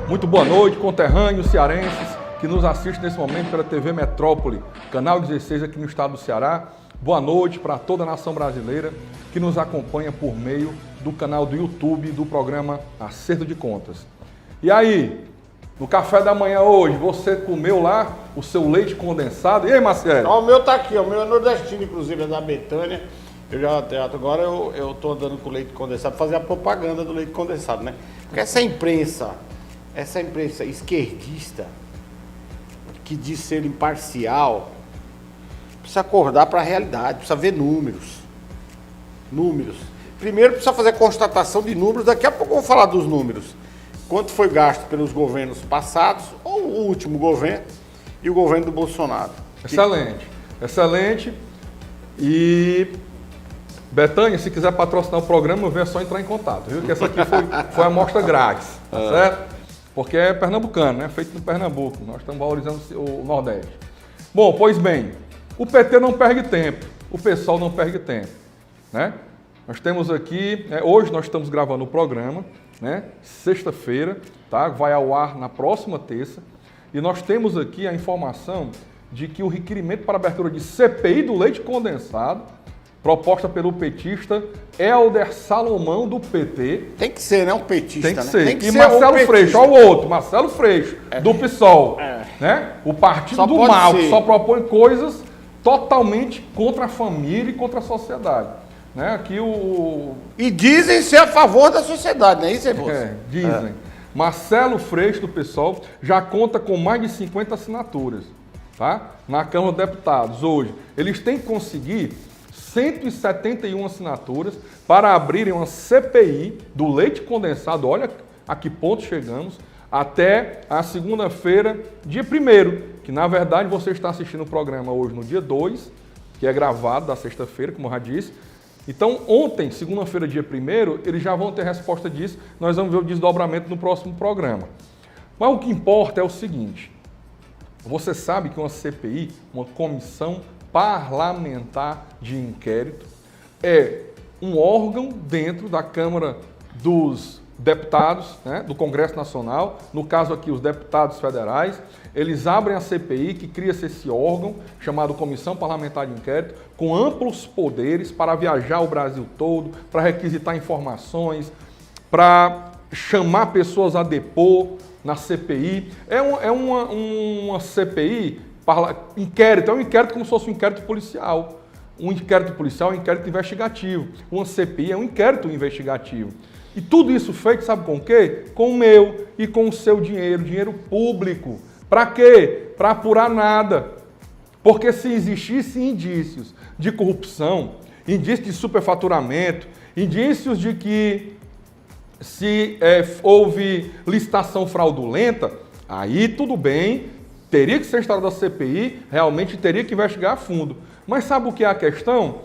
Muito boa noite, conterrâneos cearenses que nos assistem nesse momento pela TV Metrópole, canal 16 aqui no estado do Ceará. Boa noite para toda a nação brasileira que nos acompanha por meio do canal do YouTube do programa Acerto de Contas. E aí, no café da manhã hoje, você comeu lá o seu leite condensado? E aí, Marcelo? O meu tá aqui, o meu é nordestino, inclusive, é da Betânia. Agora eu tô andando com leite condensado, fazer a propaganda do leite condensado, né? Porque essa imprensa esquerdista, que diz ser imparcial, precisa acordar para a realidade, precisa ver números. Primeiro precisa fazer constatação de números, daqui a pouco vamos falar dos números. Quanto foi gasto pelos governos passados, ou o último governo, e o governo do Bolsonaro. Excelente. E Betânia, se quiser patrocinar o programa, é só entrar em contato, viu? Que essa aqui foi a amostra grátis, tá certo? Porque é pernambucano, né? Feito no Pernambuco. Nós estamos valorizando o Nordeste. Bom, pois bem, o PT não perde tempo, o PSOL não perde tempo, né? Nós temos aqui, hoje nós estamos gravando o programa, né? Sexta-feira, tá? Vai ao ar na próxima terça. E nós temos aqui a informação de que o requerimento para abertura de CPI do leite condensado, proposta pelo petista Helder Salomão, do PT. Tem que ser, né? Um petista, tem que né? ser. Tem que e ser Marcelo Freixo, olha o outro, Marcelo Freixo, do PSOL. Né? O partido do mal, que só propõe coisas totalmente contra a família e contra a sociedade. Né? Aqui E dizem ser a favor da sociedade, não é isso, dizem. Marcelo Freixo, do PSOL, já conta com mais de 50 assinaturas, tá? Na Câmara dos Deputados hoje. Eles têm que conseguir 171 assinaturas para abrirem uma CPI do leite condensado, olha a que ponto chegamos, até a segunda-feira, dia 1º, que na verdade você está assistindo o programa hoje no dia 2, que é gravado da sexta-feira, como eu já disse. Então ontem, segunda-feira, dia 1º, eles já vão ter resposta disso, nós vamos ver o desdobramento no próximo programa. Mas o que importa é o seguinte, você sabe que uma CPI, uma comissão parlamentar de inquérito, é um órgão dentro da Câmara dos Deputados, né, do Congresso Nacional, no caso aqui os deputados federais, eles abrem a CPI, que cria-se esse órgão, chamado Comissão Parlamentar de Inquérito, com amplos poderes para viajar o Brasil todo, para requisitar informações, para chamar pessoas a depor na CPI. É uma CPI, inquérito, é um inquérito como se fosse um inquérito policial. Um inquérito policial é um inquérito investigativo. Uma CPI é um inquérito investigativo. E tudo isso feito, sabe com o quê? Com o meu e com o seu dinheiro público. Para quê? Para apurar nada. Porque se existissem indícios de corrupção, indícios de superfaturamento, indícios de que houve licitação fraudulenta, aí tudo bem, teria que ser instaurada a CPI, realmente teria que investigar a fundo. Mas sabe o que é a questão?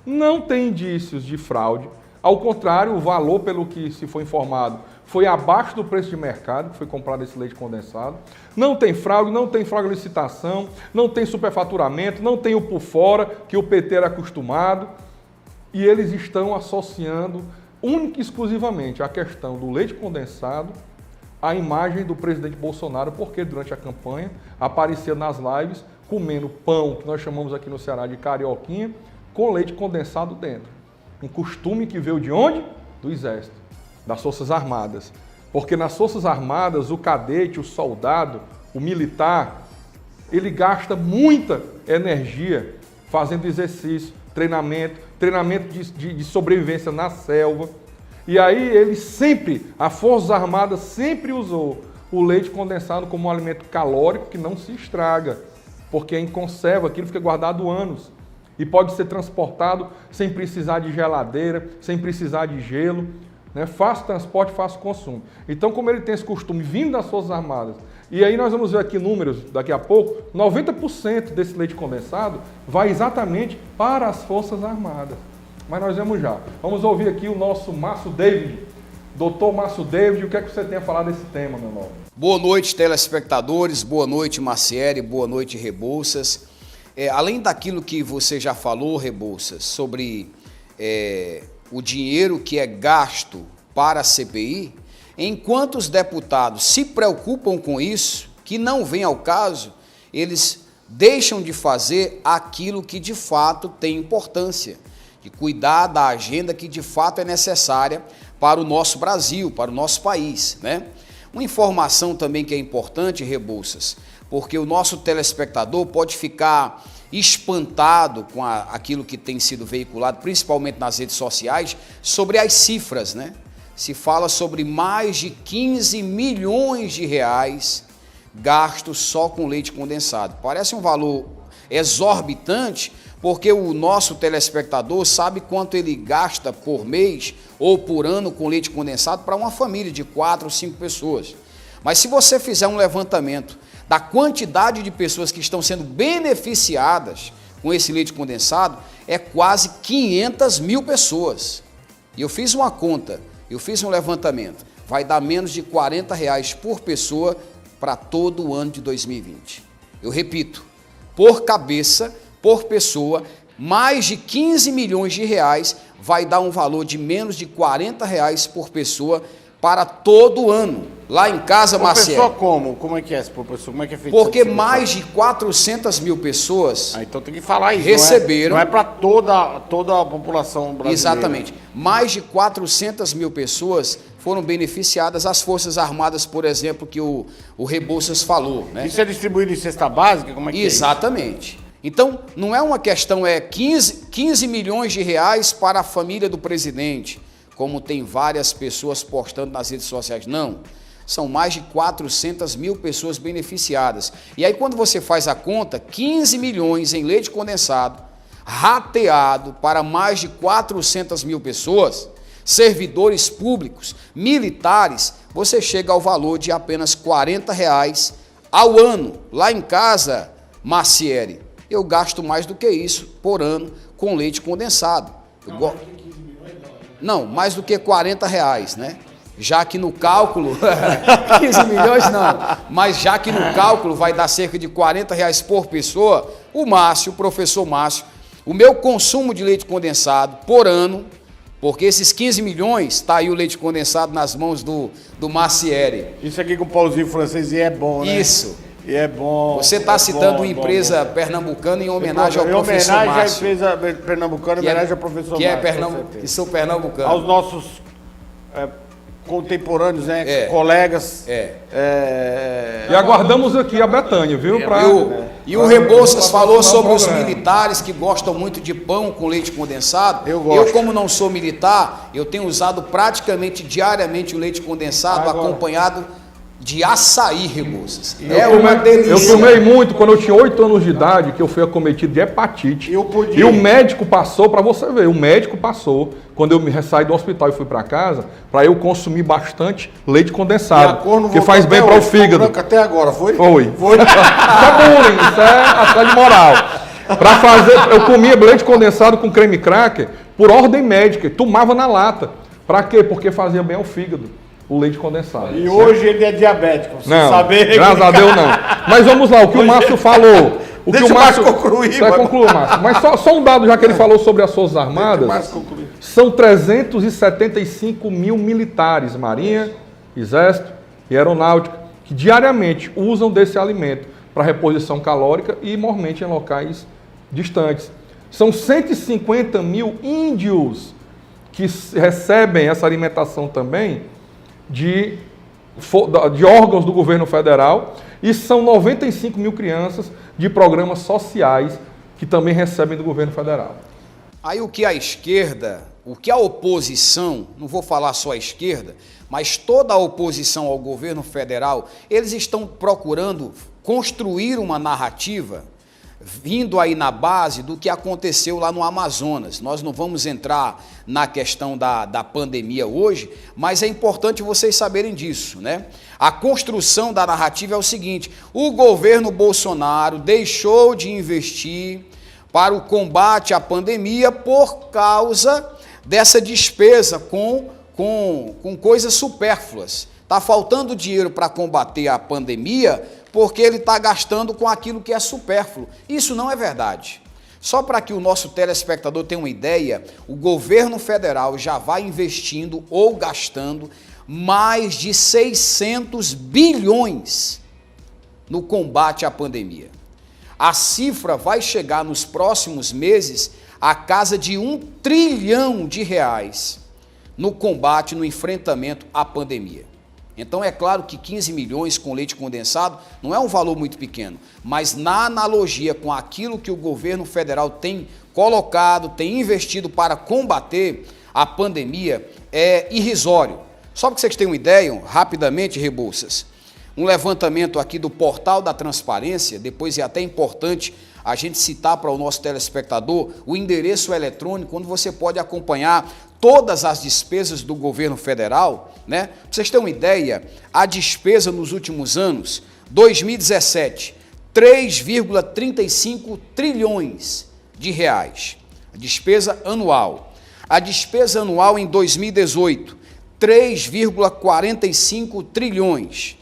Não tem indícios de fraude. Ao contrário, o valor, pelo que se foi informado, foi abaixo do preço de mercado, que foi comprado esse leite condensado. Não tem fraude de licitação, não tem superfaturamento, não tem o por fora, que o PT era acostumado. E eles estão associando única e exclusivamente a questão do leite condensado à imagem do presidente Bolsonaro, porque durante a campanha aparecia nas lives comendo pão, que nós chamamos aqui no Ceará de carioquinha, com leite condensado dentro. Um costume que veio de onde? Do Exército, das Forças Armadas. Porque nas Forças Armadas, o cadete, o soldado, o militar, ele gasta muita energia fazendo exercício, treinamento de sobrevivência na selva. E aí as Forças Armadas sempre usou o leite condensado como um alimento calórico que não se estraga, porque em conserva, aquilo fica guardado anos. E pode ser transportado sem precisar de geladeira, sem precisar de gelo, né? Fácil transporte, fácil consumo. Então, como ele tem esse costume vindo das Forças Armadas, e aí nós vamos ver aqui números daqui a pouco, 90% desse leite condensado vai exatamente para as Forças Armadas. Mas nós vamos já. Vamos ouvir aqui o nosso Márcio David. Doutor Márcio David, o que é que você tem a falar desse tema, meu nobre? Boa noite, telespectadores. Boa noite, Marcieri. Boa noite, Rebouças. Além daquilo que você já falou, Rebouças, sobre o dinheiro que é gasto para a CPI, Enquanto os deputados se preocupam com isso, que não vem ao caso, eles deixam de fazer aquilo que de fato tem importância, de cuidar da agenda que de fato é necessária para o nosso Brasil, para o nosso país, né? Uma informação também que é importante, Rebouças, porque o nosso telespectador pode ficar espantado com aquilo que tem sido veiculado, principalmente nas redes sociais, sobre as cifras, né? Se fala sobre mais de 15 milhões de reais gastos só com leite condensado. Parece um valor exorbitante, porque o nosso telespectador sabe quanto ele gasta por mês ou por ano com leite condensado para uma família de 4 ou 5 pessoas. Mas se você fizer um levantamento da quantidade de pessoas que estão sendo beneficiadas com esse leite condensado, é quase 500 mil pessoas. E eu fiz uma conta, eu fiz um levantamento, vai dar menos de R$40 por pessoa para todo o ano de 2020. Eu repito, por cabeça, por pessoa, mais de 15 milhões de reais vai dar um valor de menos de R$40 por pessoa para todo o ano. Lá em casa, Maciel. Por pessoa como? Como é que é essa por pessoa? Como é que é feito? Porque mais de 400 mil pessoas então tem que falar isso. Receberam. Não é para toda a população brasileira. Exatamente. Mais de 400 mil pessoas foram beneficiadas, as Forças Armadas, por exemplo, que o Rebouças falou, né? Isso é distribuído em cesta básica? Como é que Exatamente. Então, não é uma questão, 15 milhões de reais para a família do presidente, como tem várias pessoas postando nas redes sociais. Não. São mais de 400 mil pessoas beneficiadas. E aí, quando você faz a conta, 15 milhões em leite condensado, rateado para mais de 400 mil pessoas, servidores públicos, militares, você chega ao valor de apenas R$40 ao ano. Lá em casa, Macieri, eu gasto mais do que isso por ano com leite condensado. Não, mais do que R$40, né? Já que no cálculo, 15 milhões não, mas já que no cálculo vai dar cerca de R$40 por pessoa, o professor Márcio, o meu consumo de leite condensado por ano, porque esses 15 milhões, está aí o leite condensado nas mãos do Macieri. Isso aqui com pãozinho francês e é bom, né? Isso. E é bom. Você está citando uma empresa pernambucana em homenagem ao professor Márcio. Em homenagem à empresa pernambucana, em homenagem ao professor Márcio. Que são pernambucanos. Aos nossos contemporâneos, né? Colegas. E aguardamos aqui a Betânia, viu? E o Rebouças falou sobre os militares que gostam muito de pão com leite condensado. Eu gosto. Eu, como não sou militar, eu tenho usado praticamente diariamente o leite condensado acompanhado de açaí, Rebouças. É uma delícia. Eu tomei muito quando eu tinha 8 anos de idade, que eu fui acometido de hepatite. E o médico passou, para você ver, o médico passou, quando eu me saí do hospital e fui para casa, para eu consumir bastante leite condensado, que faz bem para o fígado. Até agora, foi? Foi. Isso é bullying, isso é assédio moral. Para fazer, eu comia leite condensado com creme cracker por ordem médica, tomava na lata. Para quê? Porque fazia bem ao fígado. O leite condensado. E hoje ele é diabético, você não, saber. Graças a Deus não. Mas vamos lá, o que o Márcio falou. Deixa o Márcio concluir. Vai concluir, Márcio. Mas só um dado, já que ele falou sobre as Forças Armadas. São 375 mil militares, Marinha, Exército e Aeronáutica, que diariamente usam desse alimento para reposição calórica e mormente em locais distantes. São 150 mil índios que recebem essa alimentação também de órgãos do governo federal, e são 95 mil crianças de programas sociais que também recebem do governo federal. Aí o que a esquerda, o que a oposição, não vou falar só a esquerda, mas toda a oposição ao governo federal, eles estão procurando construir uma narrativa vindo aí na base do que aconteceu lá no Amazonas. Nós não vamos entrar na questão da pandemia hoje, mas é importante vocês saberem disso, né? A construção da narrativa é o seguinte: o governo Bolsonaro deixou de investir para o combate à pandemia por causa dessa despesa com coisas supérfluas. Está faltando dinheiro para combater a pandemia porque ele está gastando com aquilo que é supérfluo. Isso não é verdade. Só para que o nosso telespectador tenha uma ideia, o governo federal já vai investindo ou gastando mais de 600 bilhões no combate à pandemia. A cifra vai chegar nos próximos meses à casa de R$ 1 trilhão no combate, no enfrentamento à pandemia. Então é claro que 15 milhões com leite condensado não é um valor muito pequeno, mas na analogia com aquilo que o governo federal tem colocado, tem investido para combater a pandemia, é irrisório. Só para que vocês tenham uma ideia, rapidamente, Rebouças, um levantamento aqui do Portal da Transparência, depois é até importante a gente citar para o nosso telespectador o endereço eletrônico, onde você pode acompanhar todas as despesas do governo federal, né? Para vocês terem uma ideia, a despesa nos últimos anos, 2017, 3,35 trilhões de reais, a despesa anual. A despesa anual em 2018, 3,45 trilhões.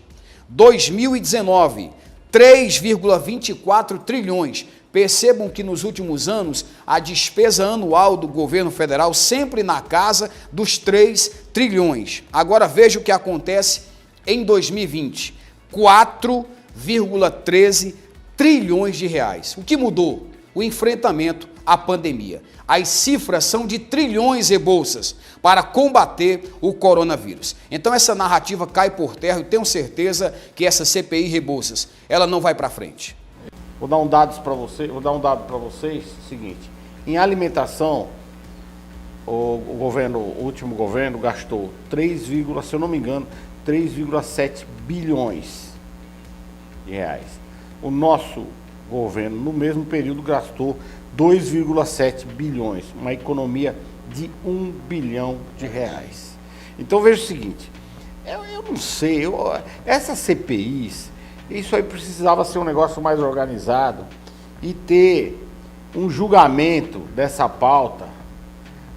2019, 3,24 trilhões. Percebam que nos últimos anos a despesa anual do governo federal sempre na casa dos 3 trilhões. Agora veja o que acontece em 2020, 4,13 trilhões de reais. O que mudou? O enfrentamento à pandemia. As cifras são de trilhões e bolsas para combater o coronavírus. Então essa narrativa cai por terra e tenho certeza que essa CPI Rebouças, ela não vai para frente. Vou dar um dado para vocês, seguinte, em alimentação, o último governo gastou 3,7 bilhões de reais. O nosso governo, no mesmo período, gastou 2,7 bilhões, uma economia de 1 bilhão de reais. Então veja o seguinte, eu não sei, essas CPIs, isso aí precisava ser um negócio mais organizado e ter um julgamento dessa pauta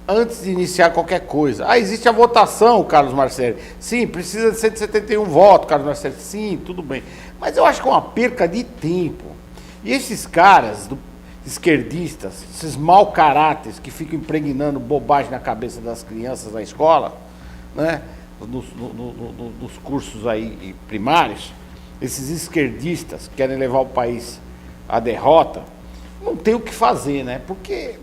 antes de iniciar qualquer coisa. Existe a votação, Carlos Marcelli. Sim, precisa de 171 votos, Carlos Marcelli. Sim, tudo bem. Mas eu acho que é uma perca de tempo. E esses caras, esquerdistas, esses mau caráteres que ficam impregnando bobagem na cabeça das crianças na escola, né, nos cursos aí primários, esses esquerdistas que querem levar o país à derrota, não tem o que fazer, né? Porque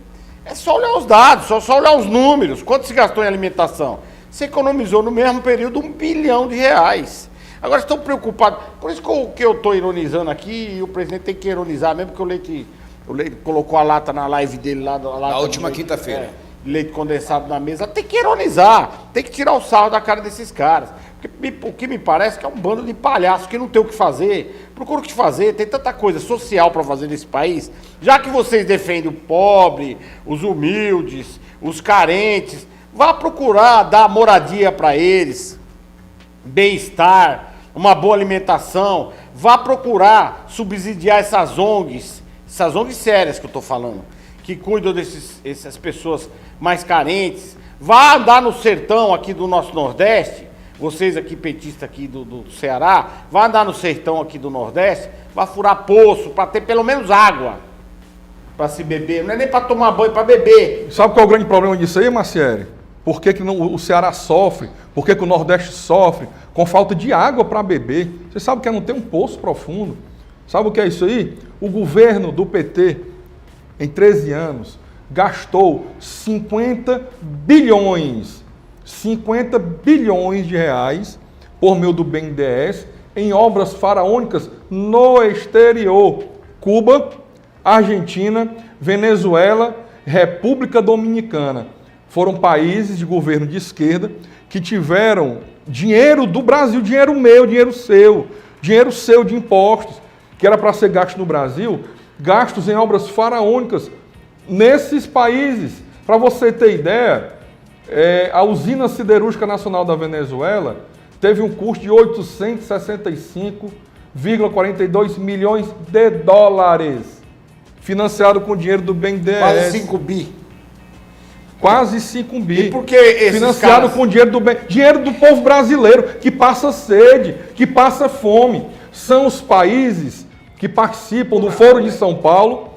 é só olhar os dados, só olhar os números. Quanto se gastou em alimentação? Você economizou no mesmo período 1 bilhão de reais. Agora estão preocupados. Por isso que eu estou ironizando aqui, e o presidente tem que ironizar, mesmo porque o leite colocou a lata na live dele lá. Na última quinta-feira. Leite condensado na mesa. Tem que ironizar, tem que tirar o sarro da cara desses caras. Porque o que me parece que é um bando de palhaços que não tem o que fazer. Procura o que fazer, tem tanta coisa social para fazer nesse país. Já que vocês defendem o pobre, os humildes, os carentes, vá procurar dar moradia para eles, bem-estar, uma boa alimentação. Vá procurar subsidiar essas ONGs sérias que eu estou falando, que cuidam dessas pessoas mais carentes. Vá andar no sertão aqui do nosso Nordeste. Vocês aqui, petistas aqui do Ceará, vá andar no sertão aqui do Nordeste, vá furar poço, para ter pelo menos água para se beber. Não é nem para tomar banho, para beber. Sabe qual é o grande problema disso aí, Marcieri? Por que o Ceará sofre? Por que o Nordeste sofre? Com falta de água para beber. Você sabe que é não ter um poço profundo. Sabe o que é isso aí? O governo do PT, em 13 anos, gastou 50 bilhões de reais, por meio do BNDES, em obras faraônicas no exterior. Cuba, Argentina, Venezuela, República Dominicana. Foram países de governo de esquerda que tiveram dinheiro do Brasil, dinheiro meu, dinheiro seu de impostos, que era para ser gasto no Brasil, gastos em obras faraônicas nesses países. Para você ter ideia, a usina siderúrgica nacional da Venezuela teve um custo de 865,42 milhões de dólares, financiado com dinheiro do BNDES. Quase 5 bi. Quase 5 bi. E por que esses financiado caras... com dinheiro do povo brasileiro, que passa sede, que passa fome. São os países que participam do Foro de São Paulo,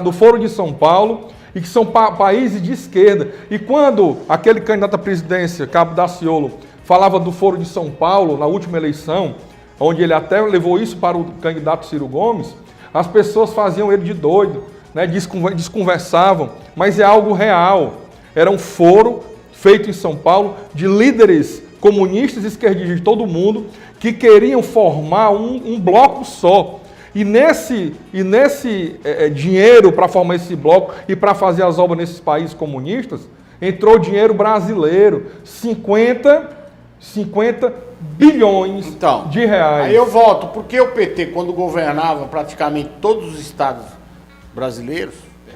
do Foro de São Paulo, e que são países de esquerda. E quando aquele candidato à presidência, Cabo Daciolo, falava do Foro de São Paulo na última eleição, onde ele até levou isso para o candidato Ciro Gomes, as pessoas faziam ele de doido, né? Desconversavam, mas é algo real. Era um foro feito em São Paulo de líderes comunistas e esquerdistas de todo mundo que queriam formar um bloco só. E nesse dinheiro para formar esse bloco e para fazer as obras nesses países comunistas, entrou dinheiro brasileiro, 50 bilhões de reais. Aí eu volto, porque o PT, quando governava praticamente todos os estados brasileiros,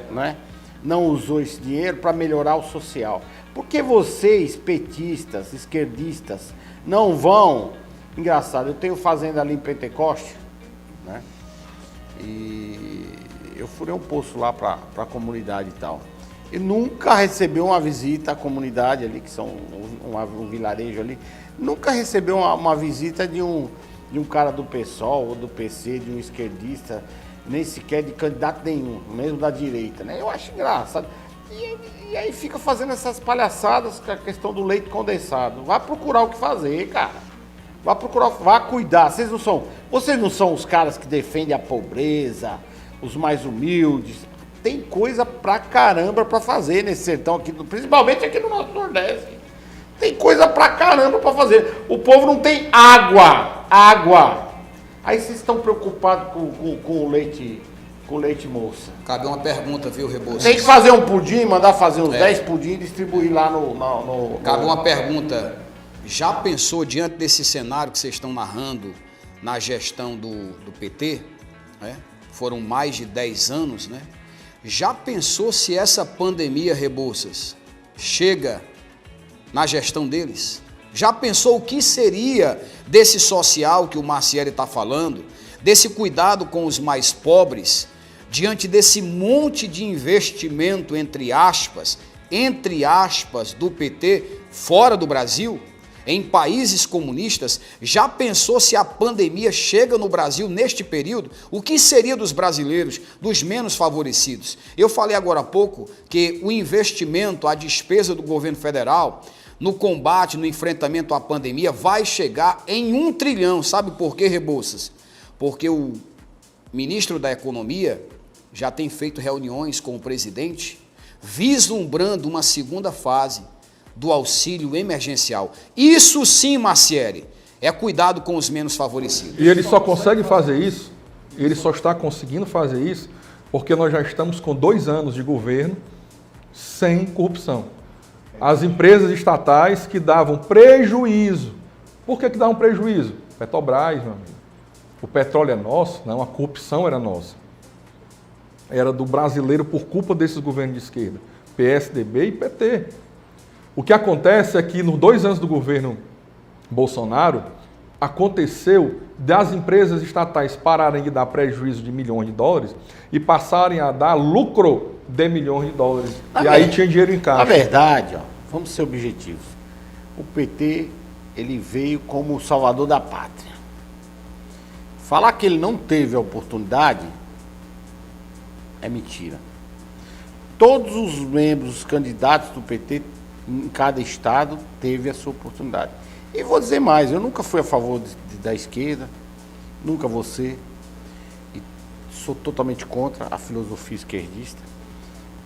né, não usou esse dinheiro para melhorar o social? Por que vocês, petistas, esquerdistas, não vão... Engraçado, eu tenho fazenda ali em Pentecoste, né, e eu furei um poço lá para a comunidade e tal. E nunca recebeu uma visita à comunidade ali, que são um vilarejo ali, nunca recebeu uma visita de um cara do PSOL ou do PC, de um esquerdista, nem sequer de candidato nenhum, mesmo da direita, né? Eu acho engraçado. E aí fica fazendo essas palhaçadas com a questão do leite condensado. Vai procurar o que fazer, cara. Vai procurar, vai cuidar. Vocês não são os caras que defendem a pobreza, os mais humildes. Tem coisa pra caramba pra fazer nesse sertão aqui, principalmente aqui no nosso Nordeste. Tem coisa pra caramba pra fazer. O povo não tem água. Aí vocês estão preocupados com o leite moça. Cabe uma pergunta, viu, Rebouças? Tem que fazer um pudim, mandar fazer uns 10 pudim e distribuir lá no... Cabe uma pergunta. Já pensou, diante desse cenário que vocês estão narrando na gestão do PT, né? Foram mais de 10 anos, né? Já pensou se essa pandemia, Rebouças, chega na gestão deles? Já pensou o que seria desse social que o Marcieri está falando, desse cuidado com os mais pobres, diante desse monte de investimento, entre aspas, do PT fora do Brasil, em países comunistas? Já pensou se a pandemia chega no Brasil neste período? O que seria dos brasileiros, dos menos favorecidos? Eu falei agora há pouco que o investimento, a despesa do governo federal no combate, no enfrentamento à pandemia vai chegar em 1 trilhão. Sabe por quê, Rebouças? Porque o ministro da Economia já tem feito reuniões com o presidente, vislumbrando uma segunda fase do auxílio emergencial. Isso sim, Marcieri, é cuidado com os menos favorecidos. E ele só consegue fazer isso, ele só está conseguindo fazer isso porque nós já estamos com 2 anos de governo sem corrupção. As empresas estatais que davam prejuízo. Por que davam prejuízo? Petrobras, meu amigo. O petróleo é nosso? Não, a corrupção era nossa. Era do brasileiro por culpa desses governos de esquerda, PSDB e PT. O que acontece é que nos 2 anos do governo Bolsonaro, aconteceu das empresas estatais pararem de dar prejuízo de milhões de dólares e passarem a dar lucro de milhões de dólares. Aí tinha dinheiro em caixa. Na verdade, vamos ser objetivos. O PT, ele veio como o salvador da pátria. Falar que ele não teve a oportunidade é mentira. Todos os membros, os candidatos do PT, em cada estado, teve a sua oportunidade. E vou dizer mais, eu nunca fui a favor da esquerda, nunca vou ser, e sou totalmente contra a filosofia esquerdista.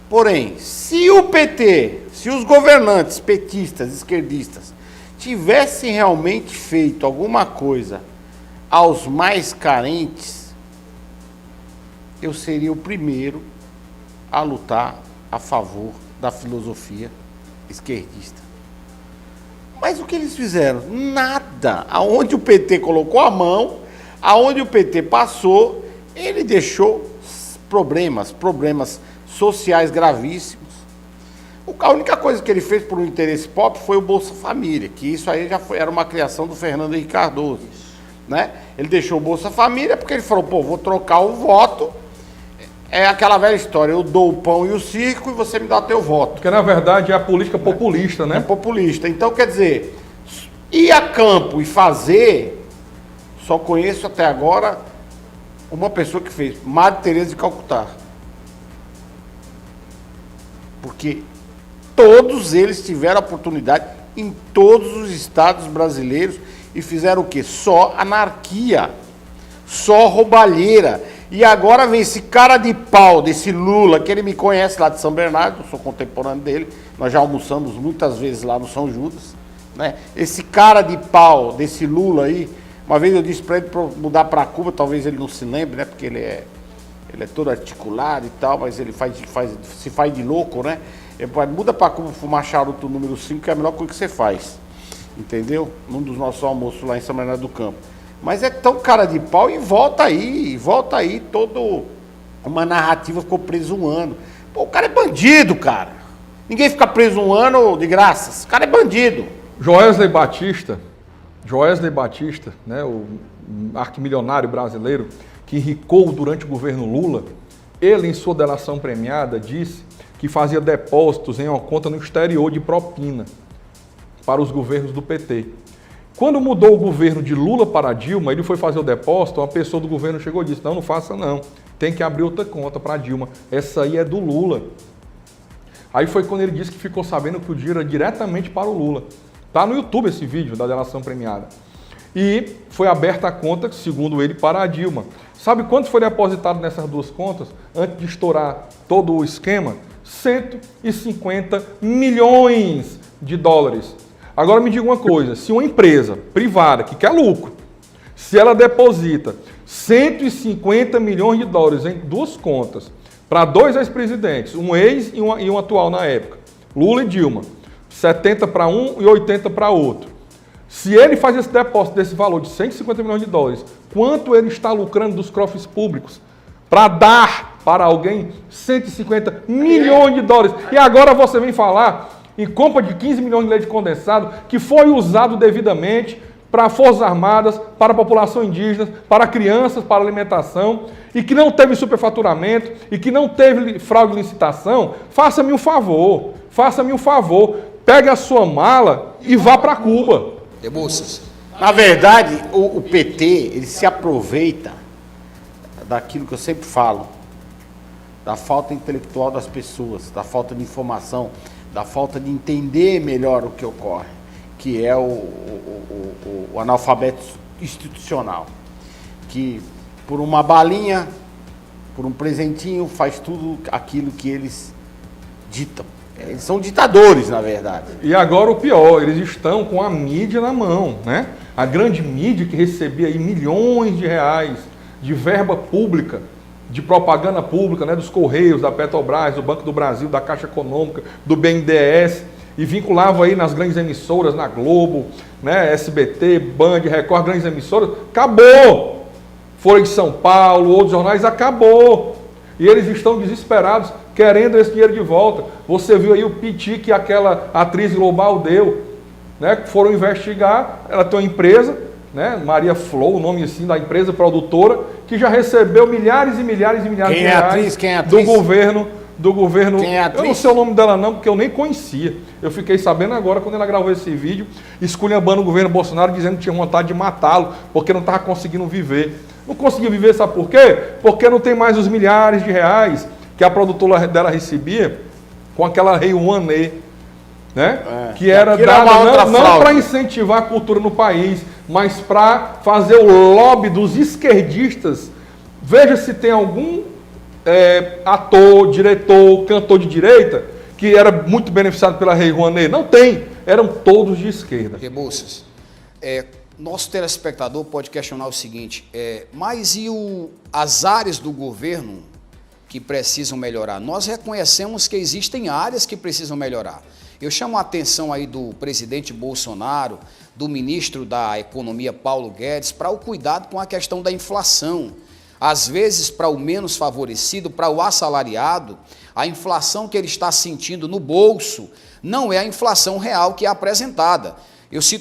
Porém, se o PT, se os governantes petistas, esquerdistas, tivessem realmente feito alguma coisa aos mais carentes, eu seria o primeiro a lutar a favor da filosofia esquerdista. Mas o que eles fizeram? Nada. Aonde o PT colocou a mão, aonde o PT passou, ele deixou problemas sociais gravíssimos. A única coisa que ele fez por um interesse pop foi o Bolsa Família, que isso aí era uma criação do Fernando Henrique Cardoso, né? Ele deixou o Bolsa Família porque ele falou, vou trocar o voto. É aquela velha história, eu dou o pão e o circo e você me dá o teu voto. Porque na verdade é a política populista, né? É populista. Então, quer dizer, ir a campo e fazer, só conheço até agora uma pessoa que fez, Madre Teresa de Calcutá. Porque todos eles tiveram oportunidade em todos os estados brasileiros e fizeram o quê? Só anarquia, só roubalheira. E agora vem esse cara de pau desse Lula, que ele me conhece lá de São Bernardo, eu sou contemporâneo dele, nós já almoçamos muitas vezes lá no São Judas, né? Esse cara de pau desse Lula aí, uma vez eu disse para ele mudar para Cuba, talvez ele não se lembre, né? Porque ele é todo articulado e tal, mas ele se faz de louco, né? Ele muda para Cuba fumar charuto número 5, que é a melhor coisa que você faz. Entendeu? Num dos nossos almoços lá em São Bernardo do Campo. Mas é tão cara de pau e volta aí, todo uma narrativa ficou preso um ano. Pô, o cara é bandido, cara. Ninguém fica preso um ano de graça. Esse cara é bandido. Joesley Batista, né, o arquimilionário brasileiro que enricou durante o governo Lula, ele em sua delação premiada disse que fazia depósitos em uma conta no exterior de propina para os governos do PT. Quando mudou o governo de Lula para Dilma, ele foi fazer o depósito, uma pessoa do governo chegou e disse, não faça não, tem que abrir outra conta para Dilma, essa aí é do Lula. Aí foi quando ele disse que ficou sabendo que o dinheiro era diretamente para o Lula. Está no YouTube esse vídeo da delação premiada. E foi aberta a conta, segundo ele, para a Dilma. Sabe quanto foi depositado nessas duas contas, antes de estourar todo o esquema? 150 milhões de dólares. Agora me diga uma coisa, se uma empresa privada que quer lucro, se ela deposita 150 milhões de dólares em duas contas, para dois ex-presidentes, um ex e um atual na época, Lula e Dilma, 70 para um e 80 para outro. Se ele faz esse depósito desse valor de 150 milhões de dólares, quanto ele está lucrando dos cofres públicos para dar para alguém 150 milhões de dólares? E agora você vem falar em compra de 15 milhões de leite condensado que foi usado devidamente para Forças Armadas, para a população indígena, para crianças, para alimentação, e que não teve superfaturamento, e que não teve fraude de licitação. Faça-me um favor, pegue a sua mala e vá para Cuba. Rebouças. Na verdade, o PT, ele se aproveita daquilo que eu sempre falo, da falta intelectual das pessoas, da falta de informação, da falta de entender melhor o que ocorre, que é o analfabeto institucional, que por uma balinha, por um presentinho, faz tudo aquilo que eles ditam. Eles são ditadores, na verdade. E agora o pior, eles estão com a mídia na mão, né? A grande mídia que recebia aí milhões de reais de verba pública, de propaganda pública, né? Dos Correios, da Petrobras, do Banco do Brasil, da Caixa Econômica, do BNDES, e vinculava aí nas grandes emissoras, na Globo, né? SBT, Band, Record, grandes emissoras, acabou! Folha de São Paulo, outros jornais, acabou! E eles estão desesperados, querendo esse dinheiro de volta. Você viu aí o piti que aquela atriz global deu, né? Foram investigar, ela tem uma empresa, né? Maria Flow, o nome assim da empresa produtora, que já recebeu milhares e milhares e milhares de reais do governo. Quem é a atriz? Eu não sei o nome dela não, porque eu nem conhecia. Eu fiquei sabendo agora quando ela gravou esse vídeo, esculhambando o governo Bolsonaro, dizendo que tinha vontade de matá-lo, porque não estava conseguindo viver. Não conseguia viver, sabe por quê? Porque não tem mais os milhares de reais que a produtora dela recebia com aquela Lei Rouanet, né? Que era dada não para incentivar a cultura no país, mas para fazer o lobby dos esquerdistas. Veja se tem algum ator, diretor, cantor de direita que era muito beneficiado pela Lei Rouanet. Não tem, eram todos de esquerda. Rebouças, nosso telespectador pode questionar o seguinte, mas e as áreas do governo que precisam melhorar? Nós reconhecemos que existem áreas que precisam melhorar. Eu chamo a atenção aí do presidente Bolsonaro, do ministro da Economia Paulo Guedes, para o cuidado com a questão da inflação. Às vezes, para o menos favorecido, para o assalariado, a inflação que ele está sentindo no bolso não é a inflação real que é apresentada.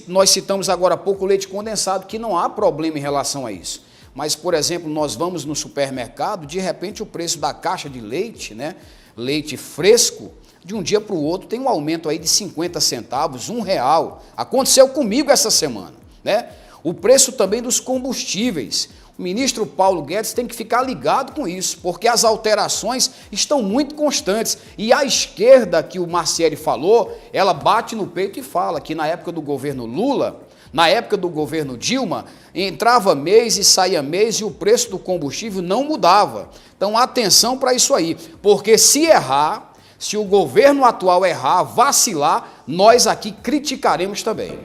Nós citamos agora há pouco o leite condensado, que não há problema em relação a isso. Mas, por exemplo, nós vamos no supermercado, de repente o preço da caixa de leite, né, leite fresco, de um dia para o outro tem um aumento aí de 50 centavos, R$1. Aconteceu comigo essa semana, né? O preço também dos combustíveis. O ministro Paulo Guedes tem que ficar ligado com isso, porque as alterações estão muito constantes. E a esquerda, que o Marcieri falou, ela bate no peito e fala que na época do governo Lula, na época do governo Dilma, entrava mês e saía mês e o preço do combustível não mudava. Então, atenção para isso aí, porque se errar, se o governo atual errar, vacilar, nós aqui criticaremos também.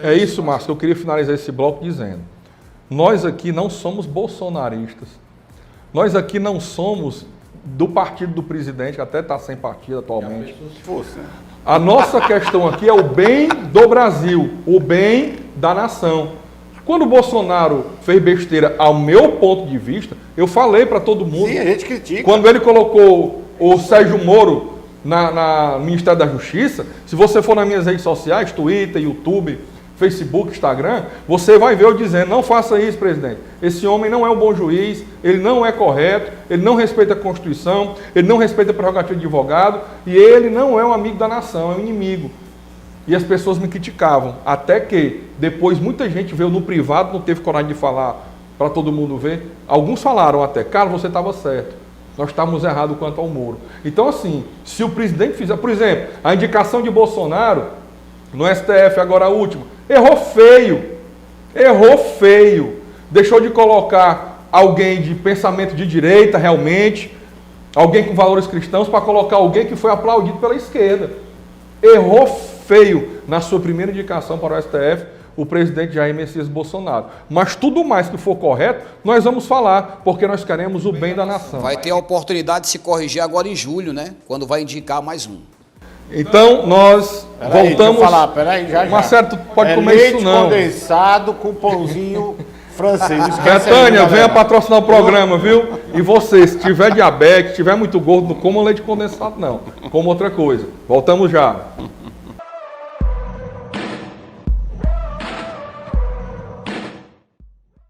É isso, Márcio, eu queria finalizar esse bloco dizendo. Nós aqui não somos bolsonaristas. Nós aqui não somos do partido do presidente, que até está sem partido atualmente. A nossa questão aqui é o bem do Brasil, o bem da nação. Quando o Bolsonaro fez besteira, ao meu ponto de vista, eu falei para todo mundo. Sim, a gente critica. Quando ele colocou o Sérgio Moro no Ministério da Justiça, se você for nas minhas redes sociais, Twitter, YouTube, Facebook, Instagram, você vai ver eu dizendo, não faça isso, presidente. Esse homem não é um bom juiz, ele não é correto, ele não respeita a Constituição, ele não respeita a prerrogativa de advogado e ele não é um amigo da nação, é um inimigo. E as pessoas me criticavam, até que depois muita gente veio no privado, não teve coragem de falar para todo mundo ver. Alguns falaram até, cara, você estava certo, nós estávamos errados quanto ao Moro. Então assim, se o presidente fizer, por exemplo, a indicação de Bolsonaro no STF, agora a última, errou feio, deixou de colocar alguém de pensamento de direita realmente, alguém com valores cristãos, para colocar alguém que foi aplaudido pela esquerda. Errou feio na sua primeira indicação para o STF, o presidente Jair Messias Bolsonaro. Mas tudo mais que for correto, nós vamos falar, porque nós queremos o bem da nação. Vai ter a oportunidade de se corrigir agora em julho, né? Quando vai indicar mais um. Então, nós voltamos... Peraí, já. Marcelo, tu pode comer leite isso não. Condensado com pãozinho francês. Betânia, venha patrocinar o programa, viu? E você, se tiver diabetes, se tiver muito gordo, não coma leite condensado não. Coma outra coisa. Voltamos já.